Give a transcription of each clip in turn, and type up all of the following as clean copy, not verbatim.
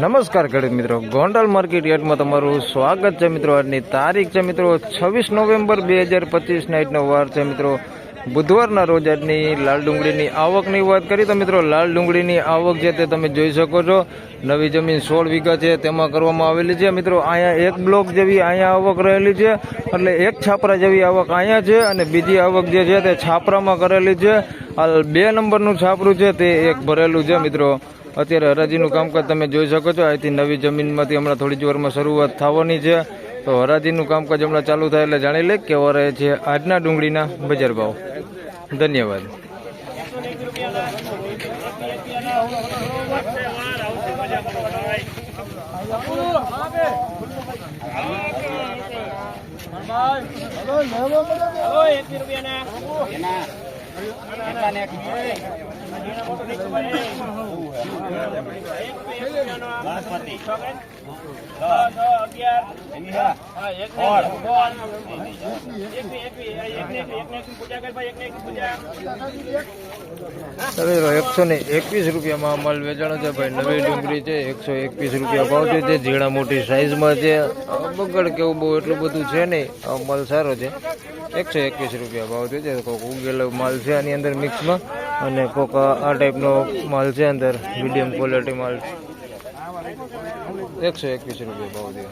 નમસ્કાર ખેડૂત મિત્રો, ગોંડલ માર્કેટ યાર્ડમાં તમારું સ્વાગત છે મિત્રો। આજની તારીખ છે મિત્રો 26 નવેમ્બર 2025 નાઇટનો વાર છે મિત્રો બુધવારના રોજ। આજની લાલ ડુંગળીની આવકની વાત કરી તો મિત્રો લાલ ડુંગળીની આવક છે તે તમે જોઈ શકો છો। નવી જમીન 16 વીઘા છે તેમાં કરવામાં આવેલી છે મિત્રો। અહીંયા એક બ્લોક જેવી અહીંયા આવક રહેલી છે, એટલે એક છાપરા જેવી આવક અહીંયા છે અને બીજી આવક જે છે તે છાપરામાં કરેલી છે। હાલ 2 નંબરનું છાપરું છે તે એક ભરેલું છે મિત્રો। અત્યારે હરાજીનું કામકાજ તમે જોઈ શકો છો। અહીંથી નવી જમીનમાંથી હમણાં થોડી જ વારમાં શરૂઆત થવાની છે, તો હરાજીનું કામકાજ હમણાં ચાલુ થાય એટલે જાણી લે કેવા રહે છે આજના ડુંગળીના બજાર ભાવ। ધન્યવાદ। ₹121 માલ વેચાણો છે ભાઈ। નવી ડુંગળી છે 121 રૂપિયા ભાવ છે। જે ઝીણા મોટી સાઈઝમાં છે, બગડ કેવું બહુ એટલું બધું છે નહીં, માલ સારો છે। 121 રૂપિયા ભાવ છે। કોઈક ઉગેલો માલ છે આની અંદર મિક્સમાં, અને કોઈક આ ટાઈપનો માલ છે અંદર મીડિયમ ક્વોલિટી માલ। 121 રૂપિયા ભાવ છે।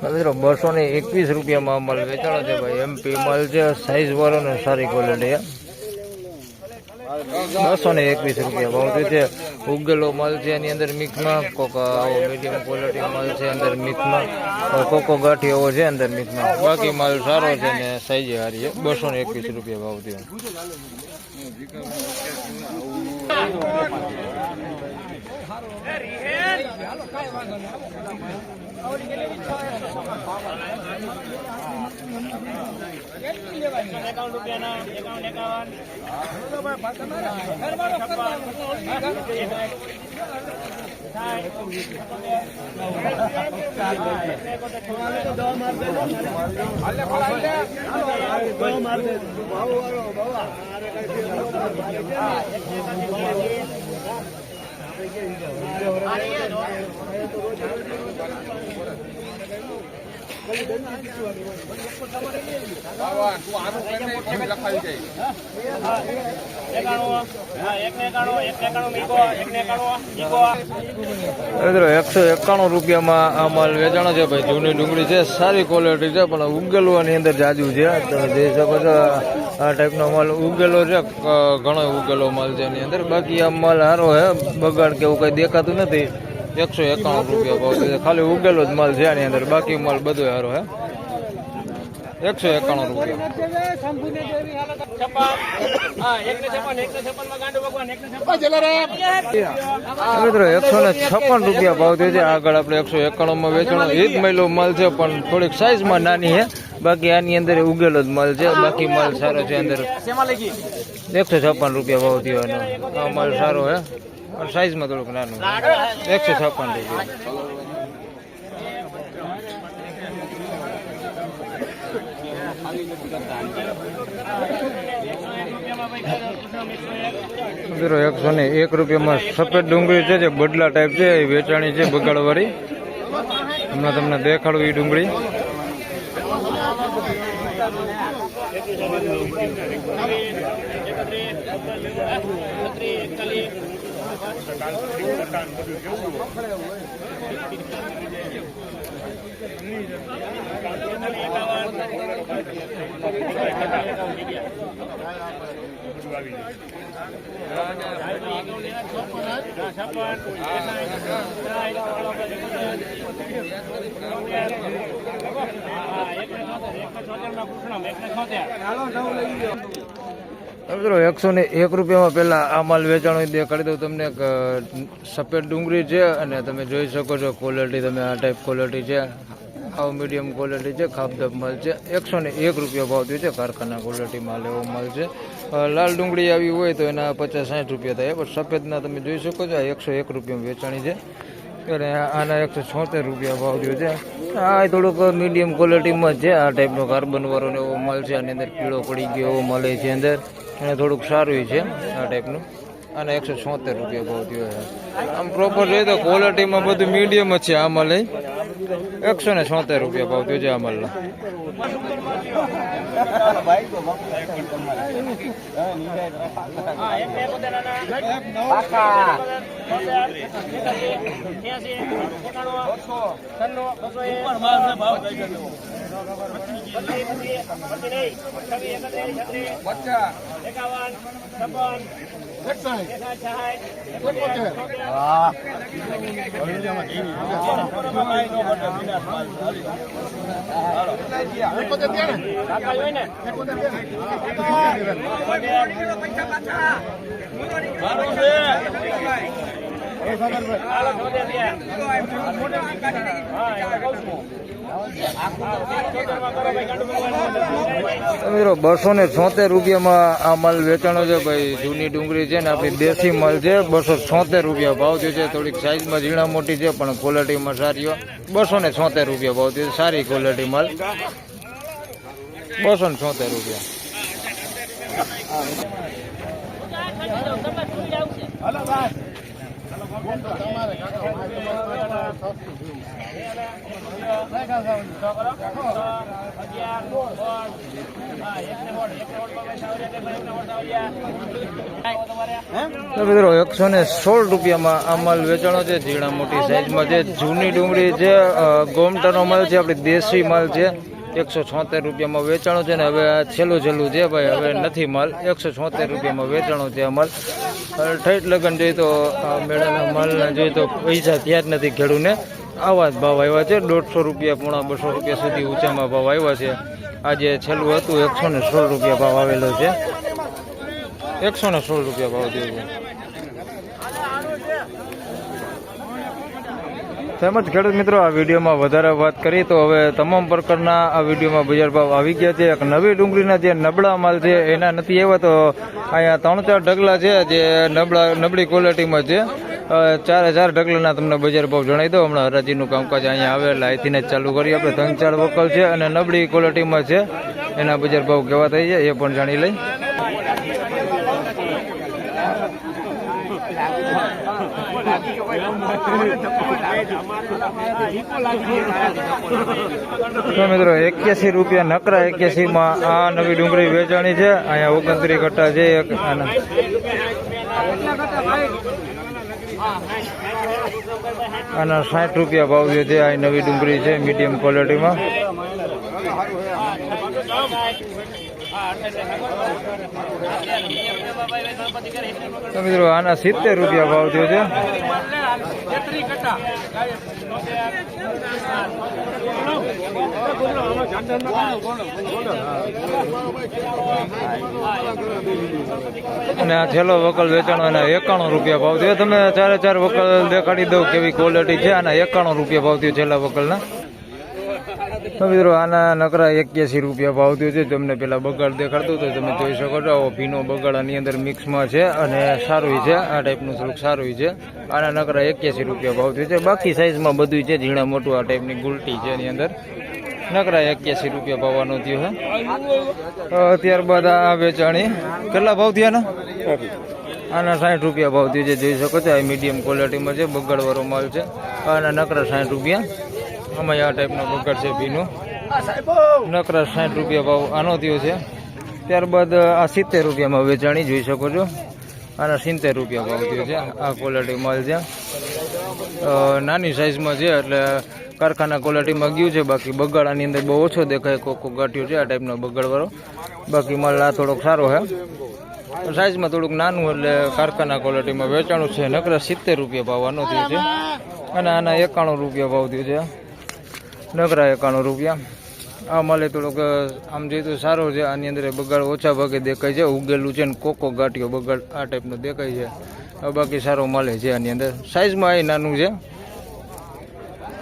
મિત્રો 221 રૂપિયામાં માલ વેચાણો છે ભાઈ। MP માલ છે, સાઈઝ વાળો ને સારી ક્વોલિટી। 221 રૂપિયા ભાવ છે। ઉગેલો માલ છે એની અંદર મિક્સમાં, કોકો આવો મીડિયમ ક્વોલિટી માલ છે અંદર મિક્સમાં, કોકો ગાંઠી એવો છે અંદર મિક્સમાં। બાકી માલ સારો છે ને સાઈઝ સારી છે। 221 રૂપિયા ભાવ થયો। ₹191 આ માલ વેચાણો છે ભાઈ। જૂની ડુંગળી છે, સારી ક્વોલિટી છે, પણ ઉગેલું આની અંદર જાજુ છે। તમે જોઈ શકો છો આ ટાઈપનો માલ ઉગેલો છે, ઘણો ઉગેલો માલ છે એની અંદર। બાકી આ માલ સારો છે, બગાડ કે એવું કઈ દેખાતું નથી। 191 રૂપિયા ભાવ છે। ખાલી ઉગેલો જ માલ છે આની અંદર, બાકી માલ બધો સારો છે। 191 રૂપિયા। મિત્રો 156 રૂપિયા ભાવ થયો છે। આગળ આપણે 191 માં વેચાણો ઈદ મહિલો માલ છે, પણ થોડીક સાઈઝમાં નાની છે। બાકી આની અંદર ઉગેલો જ માલ છે, બાકી માલ સારો છે અંદર। 156 રૂપિયા ભાવ થયો અને આ માલ સારો છે, પણ સાઈઝમાં થોડુંક નાનું। 156 રૂપિયા। મિત્રો 101 રૂપિયામાં સફેદ ડુંગળી છે, જે બદલા ટાઈપ છે, એ વેચાણી છે બગાડવાળી। હમણાં તમને દેખાડું એ ડુંગળી। મિત્રો 101 રૂપિયામાં પહેલા આ માલ વેચાણો દેખાડી દઉં તમને. સફેદ ડુંગળી છે અને તમે જોઈ શકો છો ક્વોલિટી, તમે આ ટાઈપ ક્વોલિટી છે, આવ મીડિયમ ક્વોલિટી છે, ખાપદબ માલ છે. 101 રૂપિયા ભાવ થયો છે. કારખાના ક્વોલિટી માલ એવો માલ છે. લાલ ડુંગળી આવી હોય તો એના 50-60 રૂપિયા થાય, પણ સફેદના તમે જોઈ શકો છો 101 રૂપિયા વેચાણી છે અને આના 176 રૂપિયા ભાવ થયો છે. આ થોડુંક મીડિયમ ક્વોલિટીમાં છે. આ ટાઈપનો કાર્બન વાળો એવો માલ છે. આની અંદર પીળો પડી ગયો એવો માલ છે અંદર, અને થોડુંક સારું છે આ ટાઈપનું. આના 176 રૂપિયા ભાવ થયો છે. આમ પ્રોપર જોઈએ તો ક્વોલિટીમાં બધું મીડિયમ જ છે. આ માલ 176 રૂપિયા ભાવ થયો છે આ માલનો. મિત્રો 276 રૂપિયામાં આ માલ વેચાણો છે ભાઈ. જૂની ડુંગળી છે ને આપણી દેશી માલ છે. 276 રૂપિયા ભાવ થયો છે. થોડીક સાઈઝમાં ઝીણા મોટી છે પણ ક્વોલિટીમાં સારી. 276 રૂપિયા ભાવ થયો છે. સારી ક્વોલિટી માલ 276 રૂપિયા. મિત્રો 116 રૂપિયામાં આ માલ વેચાણો છે. ઝીણા મોટી સાઈઝમાં છે. જૂની ડુંગળી છે. ગોમટાનો માલ છે. આપણી દેશી માલ છે. 176 રૂપિયામાં વેચાણો છે ને હવે આ છેલ્લું છે ભાઈ. હવે નથી માલ. 176 રૂપિયામાં વેચાણો છે આ માલ. ઠેઠ લગન જોઈએ તો આ મેળાના માલના જોઈએ તો પૈસા ત્યાં જ નથી ખેડૂને. આવા જ ભાવ આવ્યા છે. 150 રૂપિયા, 150 રૂપિયા સુધી ઊંચામાં ભાવ આવ્યા છે. આજે છેલ્લું હતું 116 રૂપિયા ભાવ આવેલો છે. 116 રૂપિયા ભાવ થયો છે. તેમજ ખેડૂત મિત્રો, આ વિડીયોમાં વધારે વાત કરી તો હવે તમામ પ્રકારના આ વિડીયોમાં બજાર ભાવ આવી ગયા છે. એક નવી ડુંગળીના જે નબળા માલ છે એના નથી આવ્યા, તો અહીંયા 3-4 ઢગલા છે જે નબળી ક્વોલિટીમાં છે. 4 ઢગલાના તમને બજાર ભાવ જણાવી દો. હમણાં હરાજીનું કામકાજ અહીંયા આવેલા અહીંથી જ ચાલુ કરી. આપણે 3-4 વકલ છે અને નબળી ક્વોલિટીમાં છે. એના બજાર ભાવ કેવા થઈ છે એ પણ જાણી લઈ. તો મિત્રો 81 રૂપિયા નકરા 81માં આ નવી ડુંગળી વેચાણી છે. અહીંયા 29 કટ્ટા છે. આના 60 રૂપિયા ભાવ છે. આ નવી ડુંગળી છે મીડિયમ ક્વોલિટીમાં. તો મિત્રો આના 70 રૂપિયા ભાવ થયો છે. અને આ છેલ્લો વકલ વેચાણો એના 91 રૂપિયા ભાવ થયો. તમે 4 વકલ દેખાડી દઉં કેવી ક્વોલિટી છે. આના 91 રૂપિયા ભાવ થયો છેલ્લા વકલના. તો મિત્રો આના નકરા 81 રૂપિયા ભાવ થયો છે. તમને પેલા બગાડ દેખાડતો તો તમે જોઈ શકો છો. આવો ભીનો બગાડ આની અંદર મિક્સમાં છે અને સારું છે. આ ટાઈપનું થોડુંક સારું છે. આના નકરા 81 રૂપિયા ભાવ થયો છે. બાકી સાઈઝમાં બધું છે. ઝીણા મોટું આ ટાઈપની ગુલટી છે એની અંદર. નકરા 81 રૂપિયા ભાવવાનો થયો છે. ત્યારબાદ આ વેચાણી કેટલા ભાવ થયા? આના 60 રૂપિયા ભાવ થયો છે. જોઈ શકો છો. આ મીડિયમ ક્વોલિટીમાં છે. બગાડવાળો માલ છે. આના નકરા 60 રૂપિયા. આમાં આ ટાઈપનો બગાડ છે ભીનું. નકરા 60 રૂપિયા ભાવ આનો થયો છે. ત્યારબાદ આ 70 રૂપિયામાં વેચાણી જોઈ શકો છો. આના 70 રૂપિયા ભાવ થયો છે. આ ક્વોલિટી માલ છે. નાની સાઈઝમાં છે એટલે કારખાના ક્વોલિટીમાં ગયું છે. બાકી બગાડાની અંદર બહુ ઓછો દેખાય. કોકો ગાંઠ્યો છે આ ટાઈપનો બગાડવાળો. બાકી માલ આ થોડોક સારો છે. સાઈઝમાં થોડુંક નાનું એટલે કારખાના ક્વોલિટીમાં વેચાણું છે. નકરા 70 રૂપિયા ભાવ આનો થયો છે. અને આના 91 રૂપિયા ભાવ થયો છે. નકરા 91 રૂપિયા. આ માલે થોડોક આમ જોઈએ તો સારો છે. આની અંદર બગાડ ઓછા ભાગે દેખાય છે, ઉગેલું છે ને કોકો ગાંઠિયો બગાડ આ ટાઈપનો દેખાય છે. બાકી સારો માલે છે આની અંદર. સાઇઝમાં એ નાનું છે.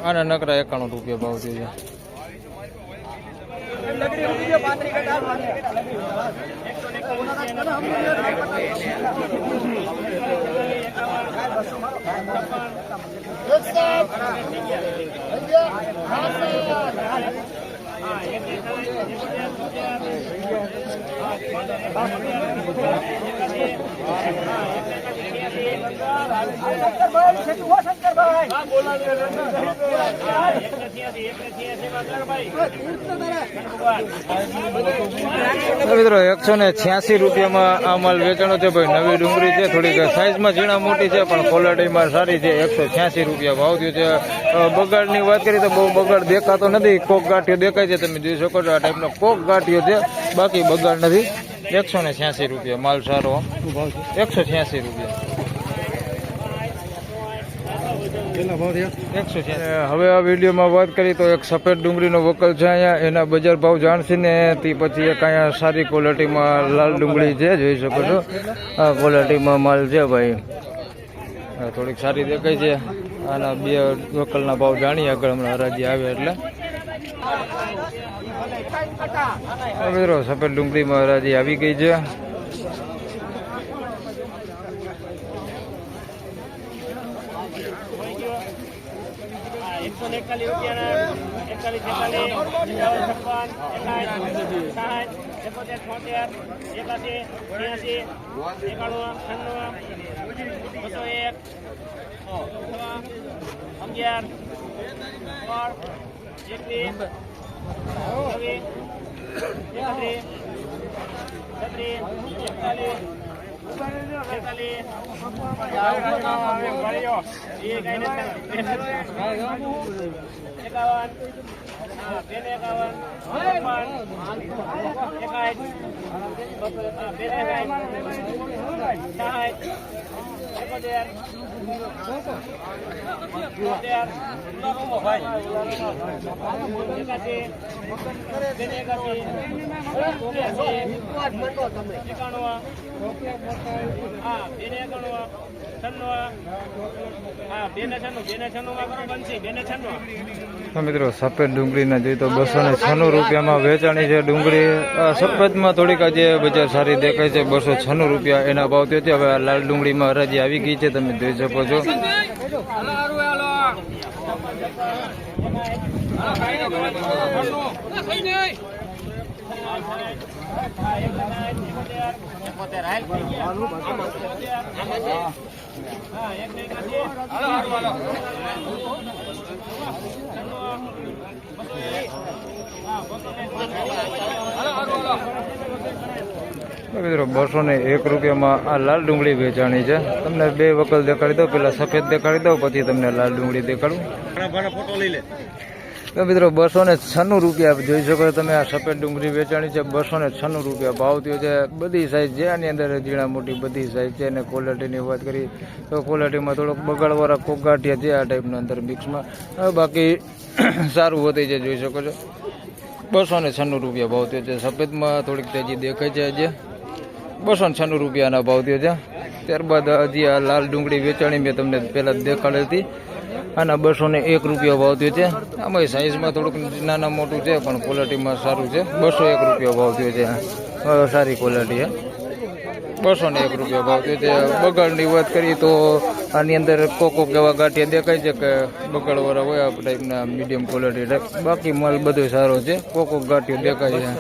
આના નકરા 91 રૂપિયા ભાવ થયો છે. મિત્રો 186 રૂપિયામાં આ માલ વેચાણો છે ભાઈ. નવી ડુંગળી છે, થોડીક સાઈઝમાં ઝીણા મોટી છે પણ ક્વોલિટીમાં સારી છે. 186 રૂપિયા ભાવ થયો છે. બગાડની વાત કરીએ તો બહુ બગાડ દેખાતો નથી. કોક ગાંઠિયો દેખાય છે, તમે જોઈ શકો છો. આ ટાઈપનો કોક ગાંઠિયો છે, બાકી બગાડ નથી. 186 રૂપિયા માલ સારો. 186 રૂપિયા. હવે આ વિડીયોમાં વાત કરીએ તો એક સફેદ ડુંગળીનો વકલ છે અહીંયા. એના બજાર ભાવ જાણશે ને તે પછી એક અહીંયા સારી ક્વોલિટીમાં લાલ ડુંગળી છે, જોઈ શકો છો. આ ક્વોલિટીમાં માલ છે ભાઈ, થોડીક સારી દેખાય છે. આના બે વકલના ભાવ જાણીએ આગળ, હમણાં હરાજી આવે એટલે. મિત્રો સફેદ ડુંગળીમાં હરાજી આવી ગઈ છે. મિત્રો સફેદ ડુંગળીના જોઈએ તો 296 રૂપિયામાં વેચાણી છે ડુંગળી. સફેદમાં થોડીક આજે બજાર સારી દેખાય છે. 296 રૂપિયા એના ભાવ થયો છે. હવે આ લાલ ડુંગળીમાં હરાજી આવી ગઈ છે, તમે જોઈ શકો છો. મિત્રો 201 રૂપિયામાં આ લાલ ડુંગળી વેચાણી છે. તમને બે વકલ દેખાડી દઉં, પેલા સફેદ દેખાડી દઉં, પછી તમને લાલ ડુંગળી દેખાડું. તો મિત્રો 296 રૂપિયા જોઈ શકો છો તમે. આ સફેદ ડુંગળી વેચાણી છે. 296 રૂપિયા ભાવ થયો છે. બધી સાઈઝ છે આની અંદર, ઝીણા મોટી બધી સાઈઝ છે. અને ક્વોલિટીની વાત કરી તો ક્વોલિટીમાં થોડોક બગાડવાળા કોક ગાંઠિયા છે આ ટાઈપના અંદર મિક્સમાં. બાકી સારું વધી છે, જોઈ શકો છો. 296 રૂપિયા ભાવ થયો છે. સફેદમાં થોડીક તેજી દેખાય છે આજે. 296 રૂપિયાના ભાવ થયો છે. ત્યારબાદ હજી આ લાલ ડુંગળી વેચાણી મેં તમને પહેલાં દેખાડી હતી. આના 201 રૂપિયા ભાવ થયો છે. આમાં સાઈઝમાં થોડુંક નાના મોટું છે પણ ક્વોલિટીમાં સારું છે. 201 રૂપિયા ભાવ થયો છે. સારી ક્વોલિટી છે. 201 રૂપિયા ભાવ થયો છે. બગાડની વાત કરીએ તો આની અંદર કોકો કેવા ગાંઠિયા દેખાય છે કે બગાડવાળા હોય આ ટાઈપના મીડિયમ ક્વોલિટી ટાઈપ. બાકી માલ બધો સારો છે. કોકો ગાંઠિયો દેખાય છે.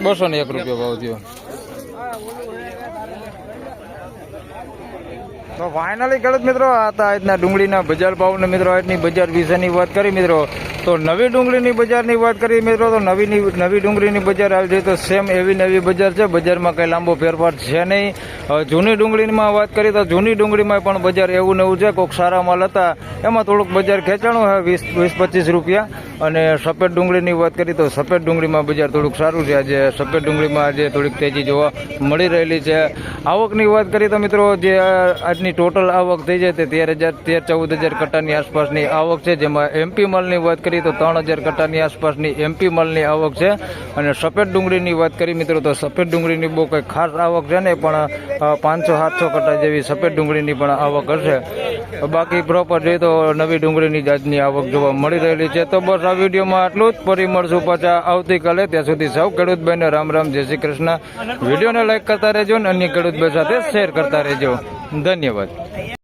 201 રૂપિયા ભાવ થયો. તો ફાઇનલી ખેડૂત મિત્રો આ હતા આજના ડુંગળીના બજાર ભાવને મિત્રો આજની બજાર વિશેની વાત કરી મિત્રો. તો નવી ડુંગળીની બજારની વાત કરીએ મિત્રો તો નવી ડુંગળીની બજાર આવી જાય તો સેમ એવી નવી બજાર છે. બજારમાં કંઈ લાંબો ફેરફાર છે નહીં. જૂની ડુંગળીમાં વાત કરીએ તો જૂની ડુંગળીમાં પણ બજાર એવું નવું છે. કોઈક સારા માલ હતા એમાં થોડુંક બજાર ખેંચાણું છે 20-25 રૂપિયા. અને સફેદ ડુંગળીની વાત કરીએ તો સફેદ ડુંગળીમાં બજાર થોડુંક સારું છે. આજે સફેદ ડુંગળીમાં આજે થોડીક તેજી જોવા મળી રહેલી છે. આવકની વાત કરીએ તો મિત્રો જે આજની ડુંગળીની ટોટલ આવક થઈ જાય તે 13,000 કટ્ટાની આસપાસની આવક છે, જેમાં એમપી માલની વાત કરીએ તો 3,000 કટ્ટાની આસપાસની એમપી માલની આવક છે. અને સફેદ ડુંગળીની વાત કરીએ મિત્રો તો સફેદ ડુંગળીની બહુ કંઈ ખાસ આવક છે ને, પણ 500-700 કટ્ટા જેવી સફેદ ડુંગળીની પણ આવક હશે. બાકી પ્રોપર જોઈએ તો નવી ડુંગળીની જાતની આવક જોવા મળી રહેલી છે. તો બસ આ વિડીયોમાં આટલું જ. ફરી મળશું પાછા આવતીકાલે. ત્યાં સુધી સૌ ખેડૂત ભાઈને રામ રામ, જય શ્રી કૃષ્ણ. વિડીયોને લાઈક કરતા રહેજો અને અન્ય ખેડૂત ભાઈ સાથે શેર કરતા રહેજો. ધન્યવાદ.